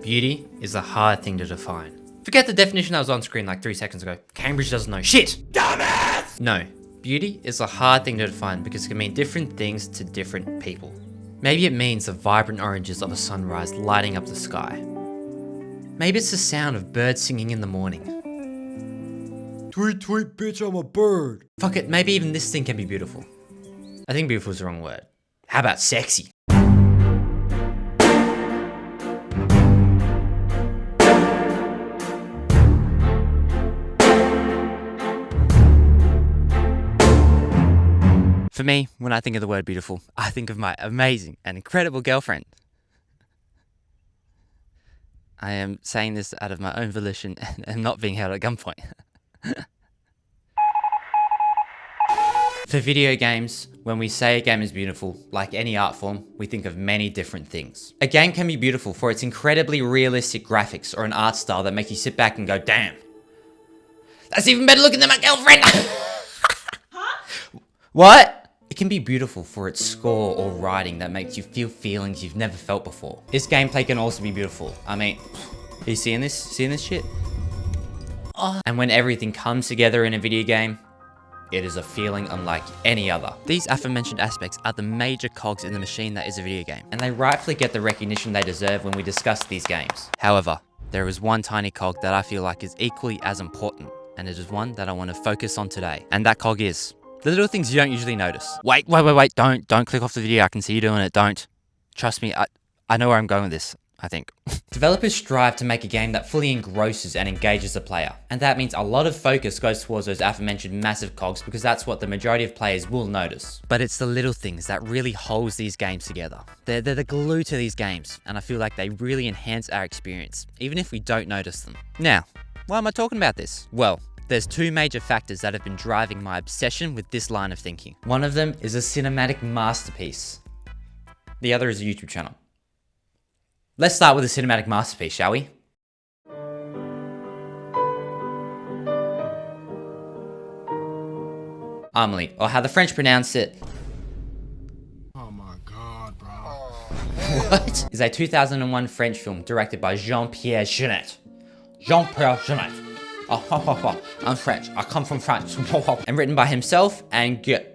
Beauty is a hard thing to define. Forget the definition that was on screen like 3 seconds ago. Cambridge doesn't know shit. Dumbass! No, beauty is a hard thing to define because it can mean different things to different people. Maybe it means the vibrant oranges of a sunrise lighting up the sky. Maybe it's the sound of birds singing in the morning. Tweet, tweet, bitch, I'm a bird. Fuck it, maybe even this thing can be beautiful. I think beautiful is the wrong word. How about sexy? For me, when I think of the word beautiful, I think of my amazing and incredible girlfriend. I am saying this out of my own volition and not being held at gunpoint. For video games, when we say a game is beautiful, like any art form, we think of many different things. A game can be beautiful for its incredibly realistic graphics or an art style that make you sit back and go, damn, that's even better looking than my girlfriend. What? It can be beautiful for its score or writing that makes you feel feelings you've never felt before. Its gameplay can also be beautiful. I mean, are you seeing this? Seeing this shit? Oh. And when everything comes together in a video game, it is a feeling unlike any other. These aforementioned aspects are the major cogs in the machine that is a video game, and they rightfully get the recognition they deserve when we discuss these games. However, there is one tiny cog that I feel like is equally as important, and it is one that I want to focus on today. And that cog is the little things you don't usually notice. Wait, don't click off the video. I can see you doing it. Don't. Trust me, I know where I'm going with this, I think. Developers strive to make a game that fully engrosses and engages the player. And that means a lot of focus goes towards those aforementioned massive cogs because that's what the majority of players will notice. But it's the little things that really holds these games together. They're the glue to these games, and I feel like they really enhance our experience, even if we don't notice them. Now, why am I talking about this? Well, there's two major factors that have been driving my obsession with this line of thinking. One of them is a cinematic masterpiece. The other is a YouTube channel. Let's start with a cinematic masterpiece, shall we? Amelie, or how the French pronounce it. Oh my god, bro. What? Is a 2001 French film directed by Jean-Pierre Jeunet. Jean-Pierre Jeunet. Oh, I'm French. I come from France. And written by himself and Guillaume.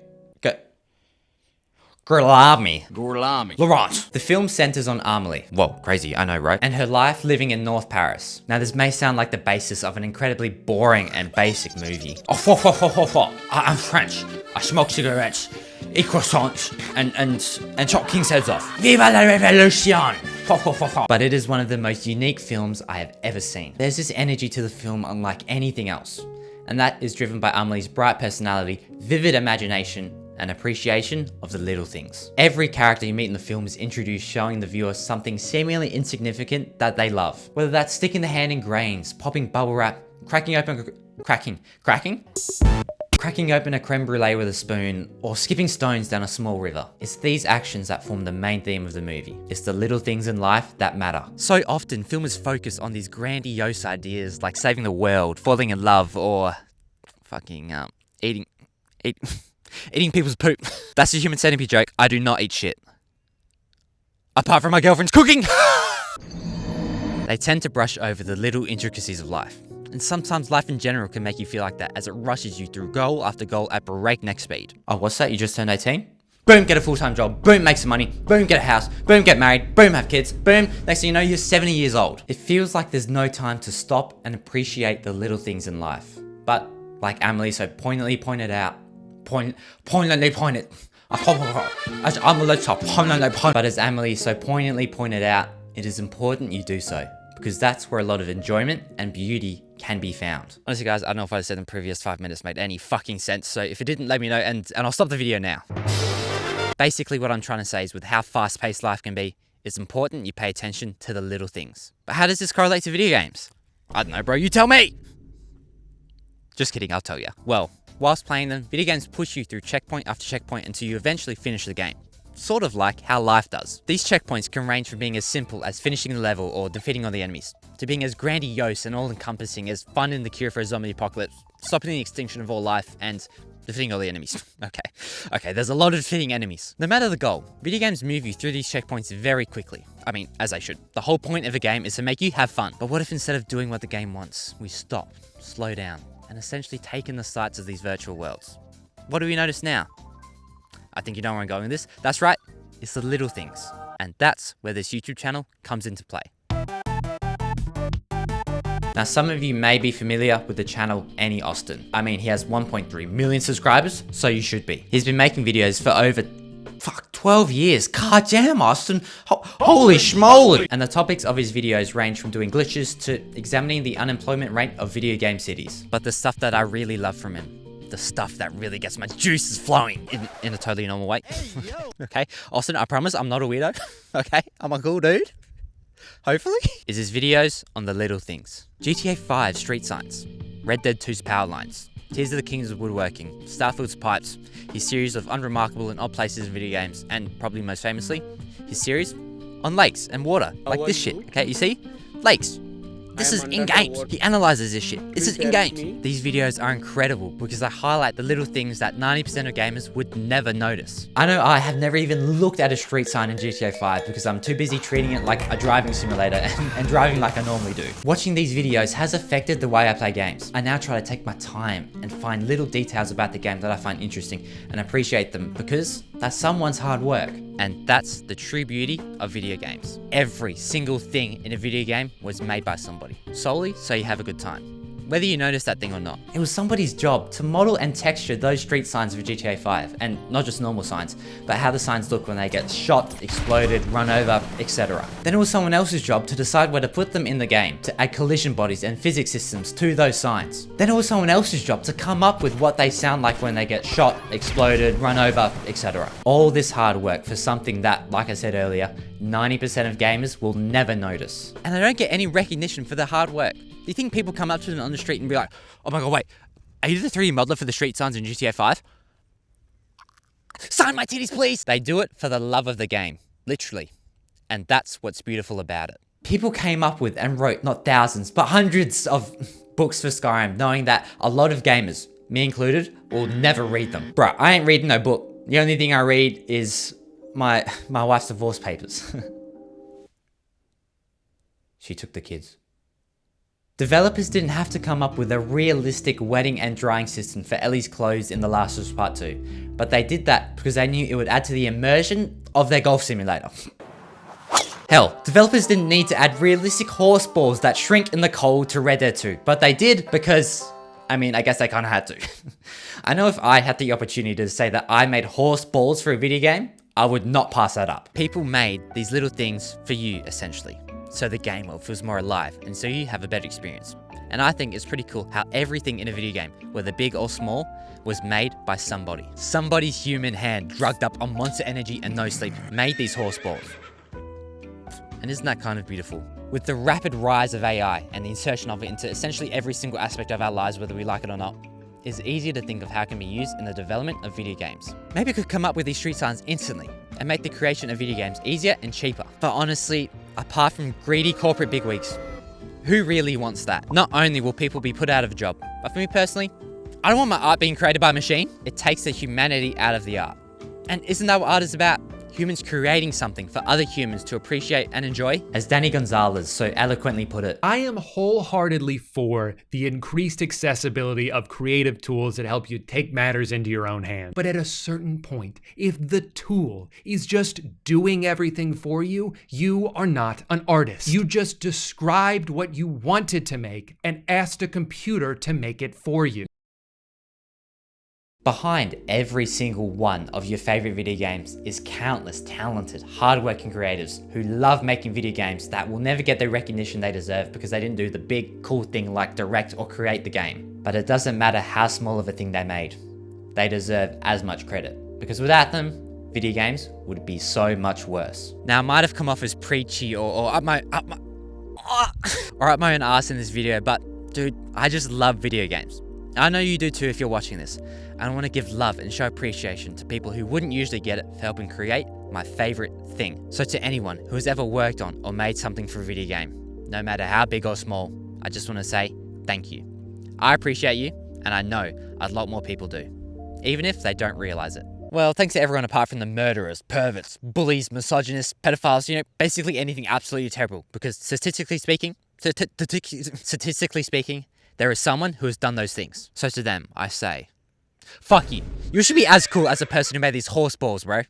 Laurent. The film centers on Amelie. Whoa, crazy, I know, right? And her life living in North Paris. Now, this may sound like the basis of an incredibly boring and basic movie. I'm French. I smoke cigarettes, eat croissants, and chop king's heads off. Viva la revolution! But it is one of the most unique films I have ever seen. There's this energy to the film unlike anything else. And that is driven by Amelie's bright personality, vivid imagination, and appreciation of the little things. Every character you meet in the film is introduced showing the viewer something seemingly insignificant that they love. Whether that's sticking the hand in grains, popping bubble wrap, cracking open a creme brulee with a spoon, or skipping stones down a small river. It's these actions that form the main theme of the movie. It's the little things in life that matter. So often, filmers focus on these grandiose ideas like saving the world, falling in love, or fucking eating people's poop. That's a Human Centipede joke. I do not eat shit. Apart from my girlfriend's cooking! They tend to brush over the little intricacies of life. And sometimes life in general can make you feel like that as it rushes you through goal after goal at breakneck speed. Oh, what's that? You just turned 18? Boom, get a full-time job. Boom, make some money. Boom, get a house. Boom, get married. Boom, have kids. Boom, next thing you know, you're 70 years old. It feels like there's no time to stop and appreciate the little things in life. But, like Amelie so poignantly pointed out, But as Amelie so poignantly pointed out, it is important you do so, because that's where a lot of enjoyment and beauty can be found. Honestly guys, I don't know if what I said in the previous 5 minutes made any fucking sense, so if it didn't, let me know and I'll stop the video now. Basically what I'm trying to say is with how fast-paced life can be, it's important you pay attention to the little things. But how does this correlate to video games? I don't know, bro, you tell me! Just kidding, I'll tell you. Well, whilst playing them, video games push you through checkpoint after checkpoint until you eventually finish the game. Sort of like how life does. These checkpoints can range from being as simple as finishing the level or defeating all the enemies, to being as grandiose and all-encompassing as finding the cure for a zombie apocalypse, stopping the extinction of all life, and Defeating all the enemies. Okay, there's a lot of defeating enemies. No matter the goal, video games move you through these checkpoints very quickly. I mean, as they should. The whole point of a game is to make you have fun. But what if instead of doing what the game wants, we stop, slow down, and essentially take in the sights of these virtual worlds? What do we notice now? I think you know where I'm going with this. That's right, it's the little things. And that's where this YouTube channel comes into play. Now, some of you may be familiar with the channel Any Austin. I mean, he has 1.3 million subscribers, so you should be. He's been making videos for over 12 years. God damn, Austin. Holy schmoly. And the topics of his videos range from doing glitches to examining the unemployment rate of video game cities. But the stuff that I really love from him, the stuff that really gets my juices flowing in a totally normal way. Okay, Austin, I promise I'm not a weirdo. Okay, I'm a cool dude. Hopefully, is his videos on the little things. GTA 5 street signs, Red Dead 2's power lines, Tears of the Kingdom's woodworking, Starfield's pipes, his series of unremarkable and odd places in video games, and probably most famously, his series on lakes and water, like this shit, okay, you see? Lakes. This is in-game. He analyzes this shit. This is in-game. These videos are incredible because they highlight the little things that 90% of gamers would never notice. I know I have never even looked at a street sign in GTA 5 because I'm too busy treating it like a driving simulator and driving like I normally do. Watching these videos has affected the way I play games. I now try to take my time and find little details about the game that I find interesting and appreciate them because that's someone's hard work. And that's the true beauty of video games. Every single thing in a video game was made by somebody, solely so you have a good time. Whether you notice that thing or not. It was somebody's job to model and texture those street signs of GTA 5, and not just normal signs, but how the signs look when they get shot, exploded, run over, etc. Then it was someone else's job to decide where to put them in the game, to add collision bodies and physics systems to those signs. Then it was someone else's job to come up with what they sound like when they get shot, exploded, run over, etc. All this hard work for something that, like I said earlier, 90% of gamers will never notice. And they don't get any recognition for their hard work. Do you think people come up to them on the street and be like, oh my god, wait, are you the 3D modeler for the street signs in GTA 5? Sign my titties, please! They do it for the love of the game, literally. And that's what's beautiful about it. People came up with and wrote not thousands, but hundreds of books for Skyrim, knowing that a lot of gamers, me included, will never read them. Bruh, I ain't reading no book. The only thing I read is my wife's divorce papers. She took the kids. Developers didn't have to come up with a realistic wetting and drying system for Ellie's clothes in The Last of Us Part 2, but they did that because they knew it would add to the immersion of their golf simulator. Hell, developers didn't need to add realistic horse balls that shrink in the cold to Red Dead 2, but they did because, I mean, I guess they kind of had to. I know if I had the opportunity to say that I made horse balls for a video game, I would not pass that up. People made these little things for you, essentially. So the game world feels more alive, and so you have a better experience. And I think it's pretty cool how everything in a video game, whether big or small, was made by somebody. Somebody's human hand, drugged up on monster energy and no sleep, made these horse balls. And isn't that kind of beautiful? With the rapid rise of AI and the insertion of it into essentially every single aspect of our lives, whether we like it or not, it's easier to think of how it can be used in the development of video games. Maybe we could come up with these street signs instantly and make the creation of video games easier and cheaper. But honestly, apart from greedy corporate bigwigs, who really wants that? Not only will people be put out of a job, but for me personally, I don't want my art being created by a machine. It takes the humanity out of the art. And isn't that what art is about? Humans creating something for other humans to appreciate and enjoy? As Danny Gonzalez so eloquently put it, I am wholeheartedly for the increased accessibility of creative tools that help you take matters into your own hands. But at a certain point, if the tool is just doing everything for you, you are not an artist. You just described what you wanted to make and asked a computer to make it for you. behind every single one of your favorite video games is countless talented, hardworking creators who love making video games that will never get the recognition they deserve because they didn't do the big cool thing like direct or create the game. But it doesn't matter how small of a thing they made. They deserve as much credit because without them, video games would be so much worse. Now, I might have come off as preachy or up my own ass in this video, but dude, I just love video games. I know you do too if you're watching this. I want to give love and show appreciation to people who wouldn't usually get it for helping create my favorite thing. So to anyone who has ever worked on or made something for a video game, no matter how big or small, I just want to say thank you. I appreciate you, and I know a lot more people do. even if they don't realize it. Well, thanks to everyone apart from the murderers, perverts, bullies, misogynists, pedophiles, you know, basically anything absolutely terrible. Because statistically speaking, there is someone who has done those things. So to them, I say, fuck you. You should be as cool as the person who made these horse balls, bro.